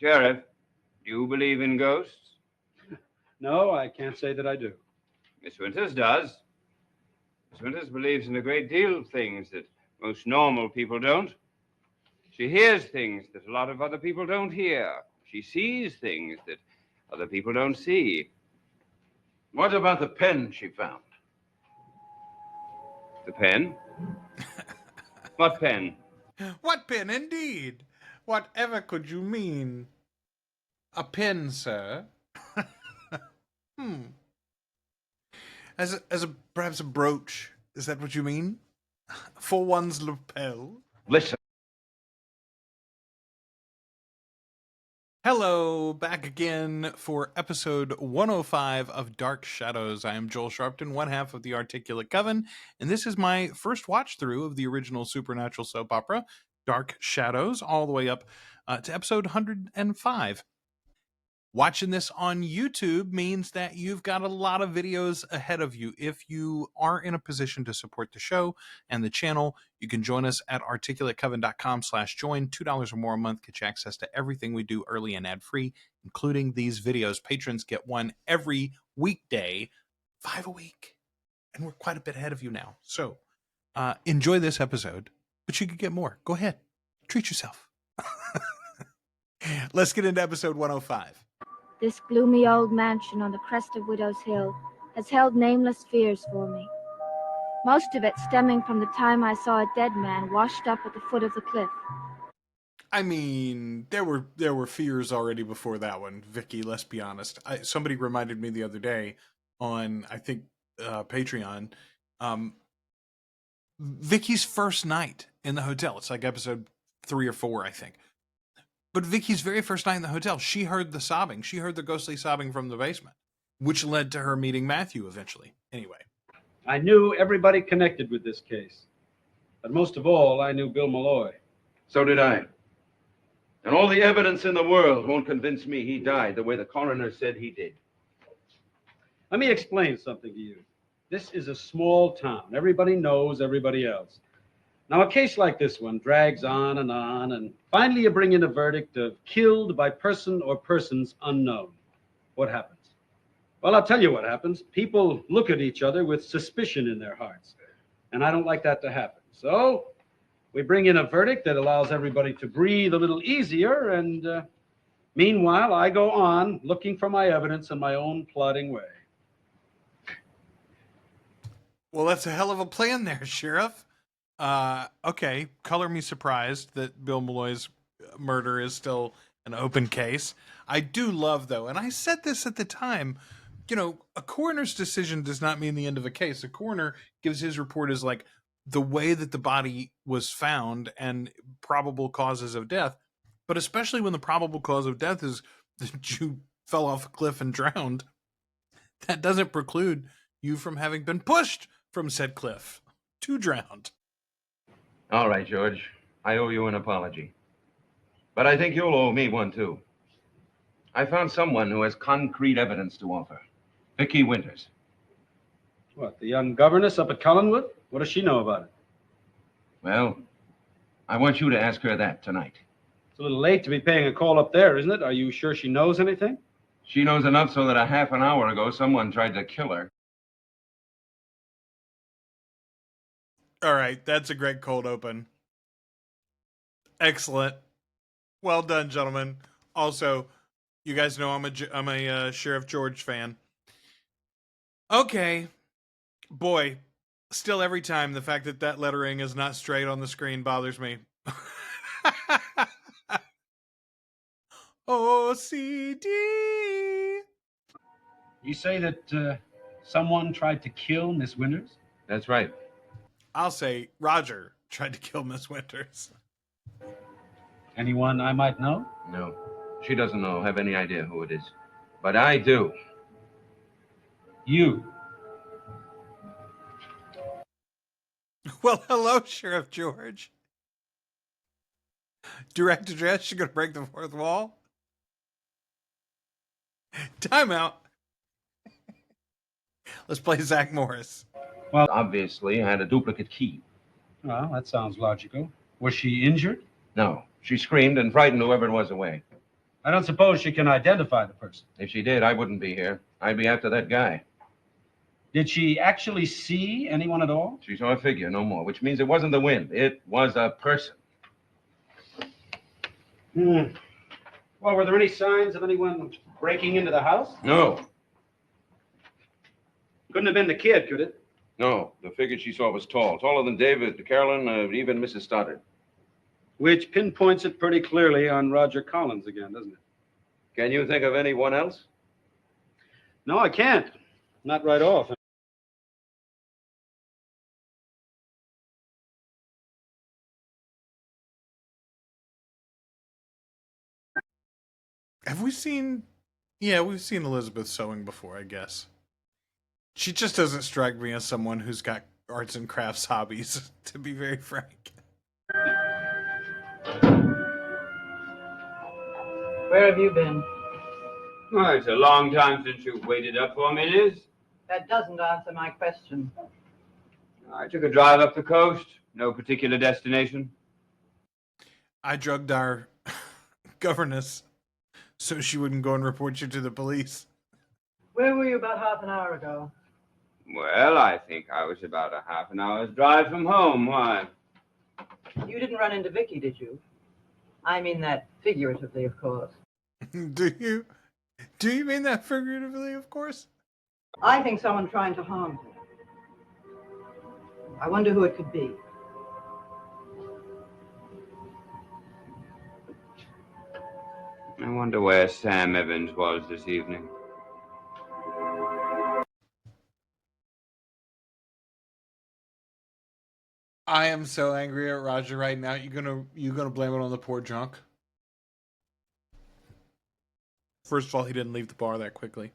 Sheriff, do you believe in ghosts? No, I can't say that I do. Miss Winters does. Miss Winters believes in a great deal of things that most normal people don't. She hears things that a lot of other people don't hear. She sees things that other people don't see. What about the pen she found? The pen? What pen? What pen, indeed? Whatever could you mean? A pen, sir? As perhaps a brooch. Is that what you mean? For one's lapel? Listen. Hello, back again for episode 105 of Dark Shadows. I am Joel Sharpton, one half of the Articulate Coven, and this is my first watch through of the original supernatural soap opera, Dark Shadows, all the way up to episode 105. Watching this on YouTube means that you've got a lot of videos ahead of you. If you are in a position to support the show and the channel, you can join us at articulatecoven.com/join. $2 or more a month gets you access to everything we do early and ad-free, including these videos. Patrons get one every weekday, 5 a week. And we're quite a bit ahead of you now. So enjoy this episode, but you could get more. Go ahead. Treat yourself. Let's get into episode 105. This gloomy old mansion on the crest of Widow's Hill has held nameless fears for me. Most of it stemming from the time I saw a dead man washed up at the foot of the cliff. I mean, there were fears already before that one, Vicky, let's be honest. Somebody reminded me the other day on, I think, Patreon, Vicky's first night in the hotel. It's like episode 3 or 4, I think. But Vicky's very first night in the hotel, she heard the sobbing. She heard the ghostly sobbing from the basement, which led to her meeting Matthew eventually. Anyway. I knew everybody connected with this case. But most of all, I knew Bill Malloy. So did I. And all the evidence in the world won't convince me he died the way the coroner said he did. Let me explain something to you. This is a small town. Everybody knows everybody else. Now, a case like this one drags on, and finally you bring in a verdict of killed by person or persons unknown. What happens? Well, I'll tell you what happens. People look at each other with suspicion in their hearts, and I don't like that to happen. So we bring in a verdict that allows everybody to breathe a little easier, and meanwhile, I go on looking for my evidence in my own plodding way. Well, that's a hell of a plan there, Sheriff. Okay, color me surprised that Bill Malloy's murder is still an open case. I do love, though, and I said this at the time, you know, a coroner's decision does not mean the end of a case. A coroner gives his report as like the way that the body was found and probable causes of death, but especially when the probable cause of death is that you fell off a cliff and drowned, that doesn't preclude you from having been pushed from said cliff to drowned. All right, George. I owe you an apology. But I think you'll owe me one, too. I found someone who has concrete evidence to offer. Vicky Winters. What, the young governess up at Collinwood? What does she know about it? Well, I want you to ask her that tonight. It's a little late to be paying a call up there, isn't it? Are you sure she knows anything? She knows enough so that a half an hour ago someone tried to kill her. All right, that's a great cold open. Excellent. Well done, gentlemen. Also, you guys know I'm a Sheriff George fan. Okay. Boy, still every time the fact that lettering is not straight on the screen bothers me. OCD. You say that someone tried to kill Miss Winters? That's right. I'll say Roger tried to kill Miss Winters. Anyone I might know? No, she doesn't have any idea who it is. But I do. You. Well, hello, Sheriff George. Direct address, you're going to break the fourth wall? Time out. Let's play Zach Morris. Well, obviously, I had a duplicate key. Well, that sounds logical. Was she injured? No, she screamed and frightened whoever it was away. I don't suppose she can identify the person. If she did, I wouldn't be here. I'd be after that guy. Did she actually see anyone at all? She saw a figure, no more, which means it wasn't the wind. It was a person. Well, were there any signs of anyone breaking into the house? No. Couldn't have been the kid, could it? No. The figure she saw was tall. Taller than David, Carolyn, even Mrs. Stoddard. Which pinpoints it pretty clearly on Roger Collins again, doesn't it? Can you think of anyone else? No, I can't. Not right off. Have we seen... Yeah, we've seen Elizabeth sewing before, I guess. She just doesn't strike me as someone who's got arts and crafts hobbies, to be very frank. Where have you been? Oh, it's a long time since you've waited up for me, Liz. That doesn't answer my question. I took a drive up the coast. No particular destination. I drugged our governess so she wouldn't go and report you to the police. Where were you about half an hour ago? Well, I think I was about a half an hour's drive from home. Why? You didn't run into Vicky, did you? I mean that figuratively, of course. Do you? Do you mean that figuratively, of course? I think someone trying to harm her. I wonder who it could be. I wonder where Sam Evans was this evening. I am so angry at Roger right now. You gonna blame it on the poor drunk? First of all, he didn't leave the bar that quickly.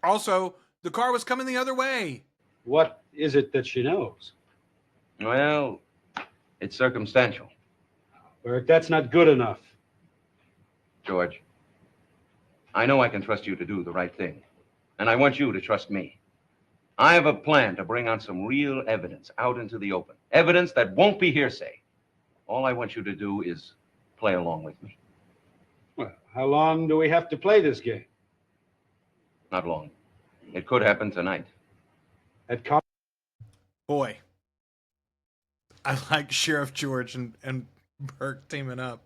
Also, the car was coming the other way. What is it that she knows? Well, it's circumstantial. Burke, that's not good enough. George, I know I can trust you to do the right thing, and I want you to trust me. I have a plan to bring on some real evidence out into the open. Evidence that won't be hearsay. All I want you to do is play along with me. Well, how long do we have to play this game? Not long. It could happen tonight. At Boy, I like Sheriff George and Burke teaming up.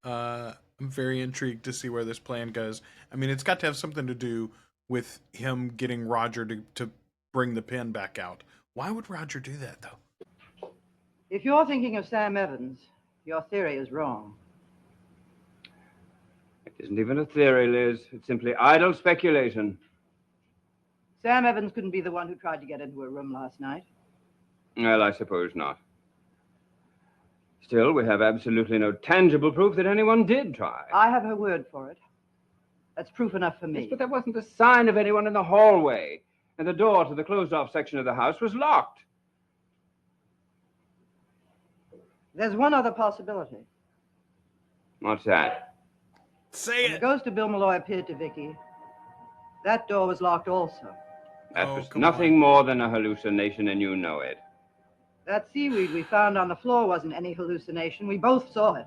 I'm very intrigued to see where this plan goes. I mean, it's got to have something to do with him getting Roger to bring the pen back out. Why would Roger do that, though? If you're thinking of Sam Evans, your theory is wrong. It isn't even a theory, Liz. It's simply idle speculation. Sam Evans couldn't be the one who tried to get into her room last night. Well, I suppose not. Still, we have absolutely no tangible proof that anyone did try. I have her word for it. That's proof enough for me. Yes, but there wasn't a sign of anyone in the hallway, and the door to the closed-off section of the house was locked. There's one other possibility. What's that? Say When the ghost of Bill Malloy appeared to Vicky, that door was locked also. That was nothing more than a hallucination, and you know it. That seaweed we found on the floor wasn't any hallucination. We both saw it.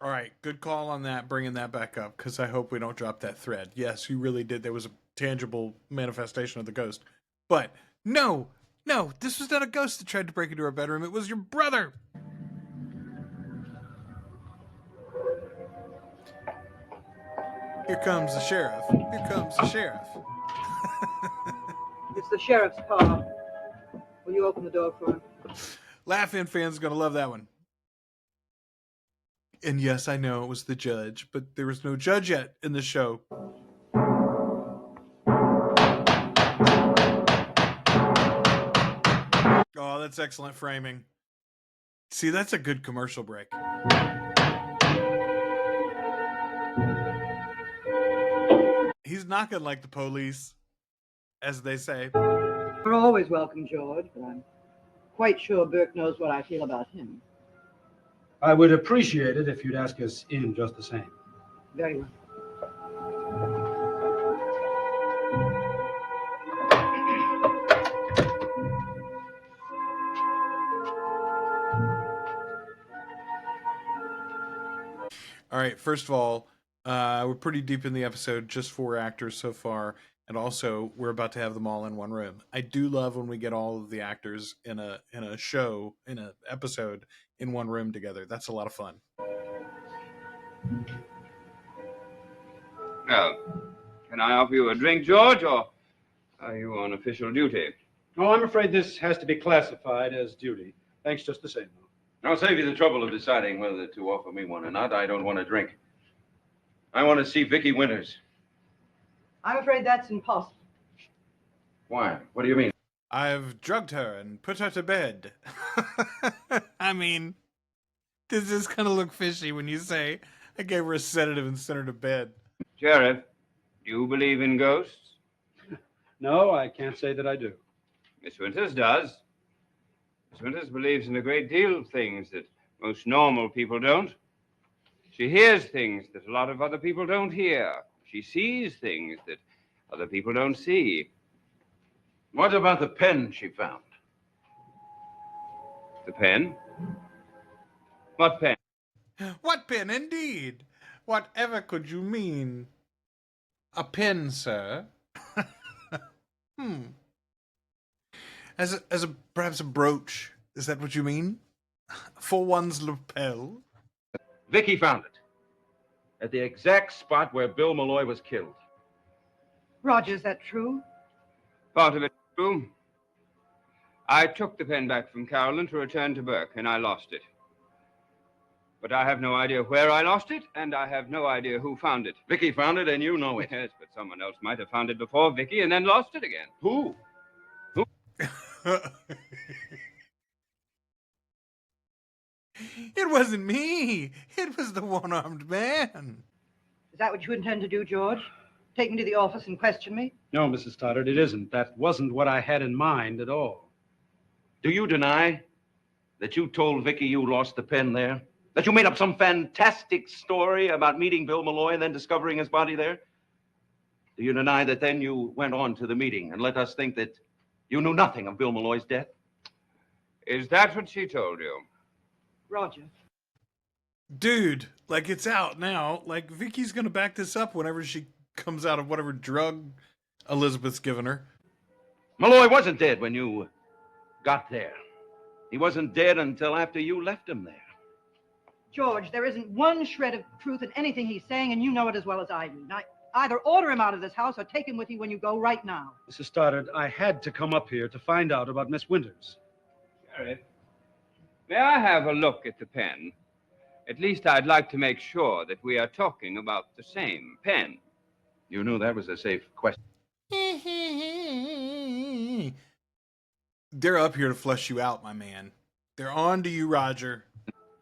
All right, good call on that, bringing that back up, because I hope we don't drop that thread. Yes, you really did. There was a tangible manifestation of the ghost. But no, this was not a ghost that tried to break into our bedroom. It was your brother. Here comes the sheriff. Here comes the sheriff. It's the sheriff's car. Will you open the door for him? Laugh-In fans going to love that one. And yes, I know it was the judge, but there was no judge yet in the show. Oh, that's excellent framing. See, that's a good commercial break. He's knocking like the police, as they say. You're always welcome, George, but I'm quite sure Burke knows what I feel about him. I would appreciate it if you'd ask us in just the same. Very well. All right, first of all, We're pretty deep in the episode, just 4 actors so far, and also we're about to have them all in one room. I do love when we get all of the actors in a show, in an episode, in one room together. That's a lot of fun. Well, can I offer you a drink, George, or are you on official duty? Oh, I'm afraid this has to be classified as duty. Thanks just the same, though. I'll save you the trouble of deciding whether to offer me one or not. I don't want to drink. I want to see Vicky Winters. I'm afraid that's impossible. Why? What do you mean? I've drugged her and put her to bed. I mean, does this kind of look fishy when you say I gave her a sedative and sent her to bed? Sheriff, do you believe in ghosts? No, I can't say that I do. Miss Winters does. Miss Winters believes in a great deal of things that most normal people don't. She hears things that a lot of other people don't hear. She sees things that other people don't see. What about the pen she found? The pen? What pen? What pen, indeed? Whatever could you mean? A pen, sir? As perhaps a brooch. Is that what you mean? For one's lapel? Vicky found it. At the exact spot where Bill Malloy was killed. Roger, is that true? Part of it is true. I took the pen back from Carolyn to return to Burke, and I lost it. But I have no idea where I lost it, and I have no idea who found it. Vicky found it, and you know it. Yes, but someone else might have found it before Vicky and then lost it again. Who? It wasn't me. It was the one-armed man. Is that what you intend to do, George? Take me to the office and question me? No, Mrs. Stoddard, it isn't. That wasn't what I had in mind at all. Do you deny that you told Vicky you lost the pen there? That you made up some fantastic story about meeting Bill Malloy and then discovering his body there? Do you deny that then you went on to the meeting and let us think that you knew nothing of Bill Malloy's death? Is that what she told you? Roger. Dude, like it's out now. Like Vicky's gonna back this up whenever she comes out of whatever drug Elizabeth's given her. Malloy wasn't dead when you got there. He wasn't dead until after you left him there. George, there isn't one shred of truth in anything he's saying, and you know it as well as I do. Now, either order him out of this house or take him with you when you go right now. Mrs. Stoddard, I had to come up here to find out about Miss Winters. Sheriff, may I have a look at the pen? At least I'd like to make sure that we are talking about the same pen. You knew that was a safe question. They're up here to flush you out, my man. They're on to you, Roger.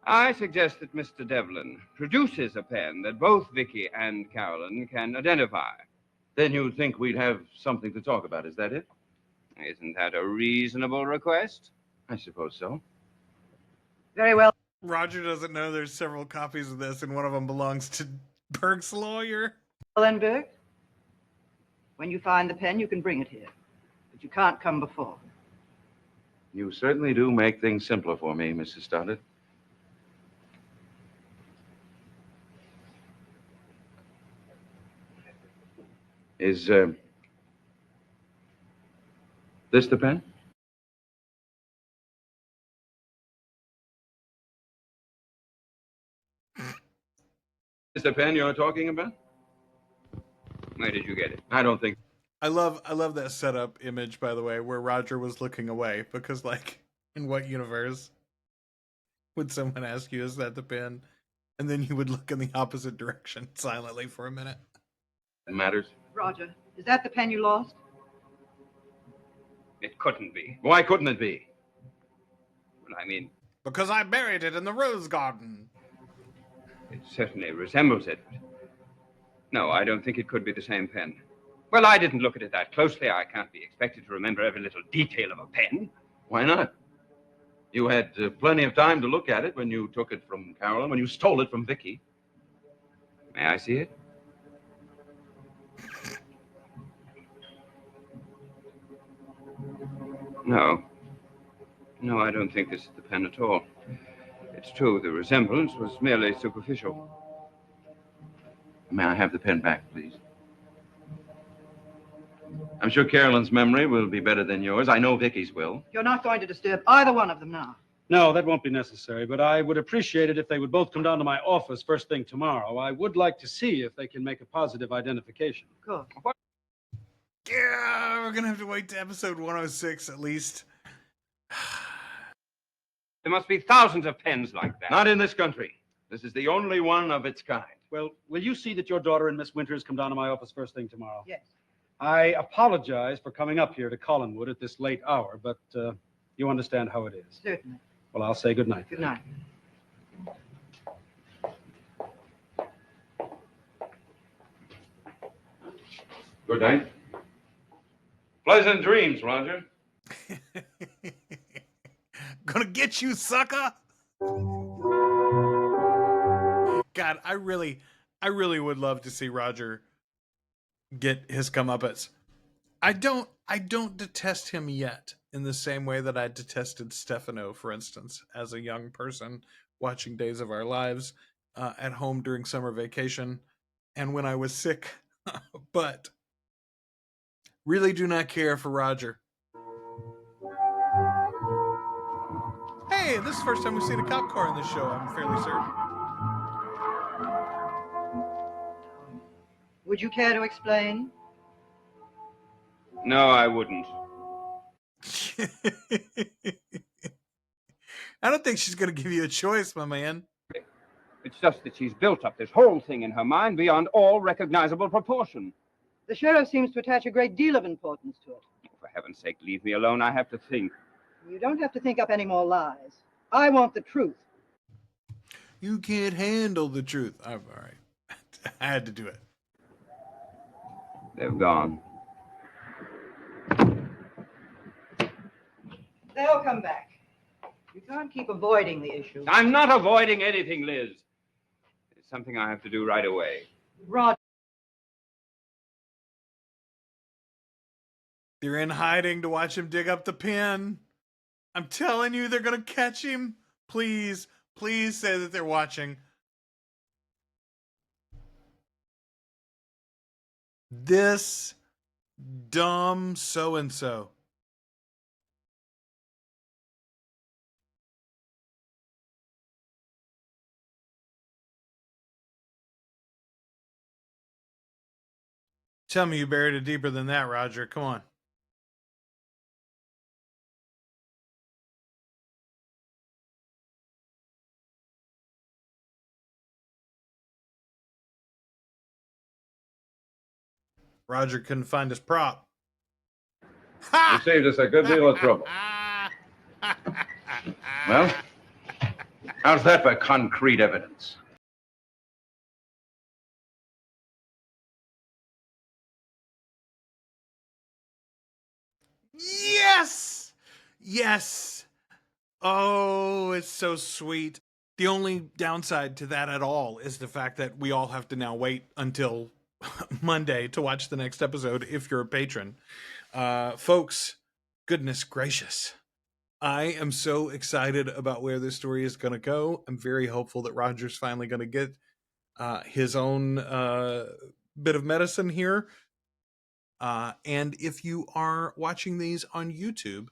I suggest that Mr. Devlin produces a pen that both Vicky and Carolyn can identify. Then you think we'd have something to talk about, is that it? Isn't that a reasonable request? I suppose so. Very well. Roger doesn't know there's several copies of this, and one of them belongs to Burke's lawyer. Well, then, Burke, when you find the pen, you can bring it here. But you can't come before. You certainly do make things simpler for me, Mrs. Stoddard. Is, this the pen? Is the pen you're talking about? Where did you get it? I don't think. I love that setup image, by the way, where Roger was looking away, because, like, in what universe would someone ask you, is that the pen? And then you would look in the opposite direction silently for a minute. It matters. Roger, is that the pen you lost? It couldn't be. Why couldn't it be? Well, I mean, Because I buried it in the rose garden. it certainly resembles it. But no, I don't think it could be the same pen. Well, I didn't look at it that closely. I can't be expected to remember every little detail of a pen. Why not? You had plenty of time to look at it when you took it from Carolyn, when you stole it from Vicky. May I see it? No. No, I don't think this is the pen at all. It's true, the resemblance was merely superficial. May I have the pen back, please? I'm sure Carolyn's memory will be better than yours. I know Vicky's will. You're not going to disturb either one of them now. No, that won't be necessary, but I would appreciate it if they would both come down to my office first thing tomorrow. I would like to see if they can make a positive identification. Good. Yeah, we're going to have to wait to episode 106 at least. There must be thousands of pens like that. Not in this country. This is the only one of its kind. Well, will you see that your daughter and Miss Winters come down to my office first thing tomorrow? Yes. I apologize for coming up here to Collinwood at this late hour, but you understand how it is. Certainly. Well, I'll say good night. Good night. Good night. Pleasant dreams, Roger. Gonna get you, sucker! God, I really would love to see Roger get his comeuppance. I don't detest him yet in the same way that I detested Stefano, for instance, as a young person watching Days of Our Lives at home during summer vacation and when I was sick. But really do not care for Roger. Hey, this is the first time we've seen a cop car in this show, I'm fairly certain. Would you care to explain? No, I wouldn't. I don't think she's going to give you a choice, my man. It's just that she's built up this whole thing in her mind beyond all recognizable proportion. The sheriff seems to attach a great deal of importance to it. Oh, for heaven's sake, leave me alone. I have to think. You don't have to think up any more lies. I want the truth. You can't handle the truth. All right. I had to do it. They've gone. They'll come back. You can't keep avoiding the issue. I'm not avoiding anything, Liz. It's something I have to do right away. Roger. They're in hiding to watch him dig up the pen. I'm telling you, they're going to catch him. Please, please say that they're watching. This dumb so-and-so. Tell me you buried it deeper than that, Roger. Come on. Roger couldn't find his prop. You saved us a good deal of trouble. Well, how's that for concrete evidence? Yes! Yes! Oh, it's so sweet. The only downside to that at all is the fact that we all have to now wait until Monday to watch the next episode if you're a patron. Folks, goodness gracious. I am so excited about where this story is going to go. I'm very hopeful that Roger's finally going to get his own bit of medicine here. And if you are watching these on YouTube,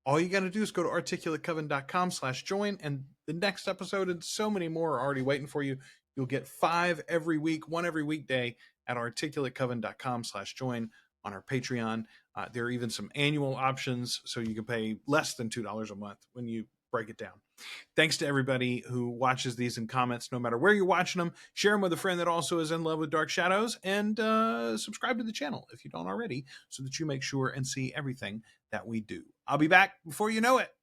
all you got to do is go to articulatecoven.com/join, and the next episode and so many more are already waiting for you. You'll get 5 every week, 1 every weekday at articulatecoven.com/join on our Patreon. There are even some annual options, so you can pay less than $2 a month when you break it down. Thanks to everybody who watches these and comments, no matter where you're watching them. Share them with a friend that also is in love with Dark Shadows, and subscribe to the channel if you don't already, so that you make sure and see everything that we do. I'll be back before you know it.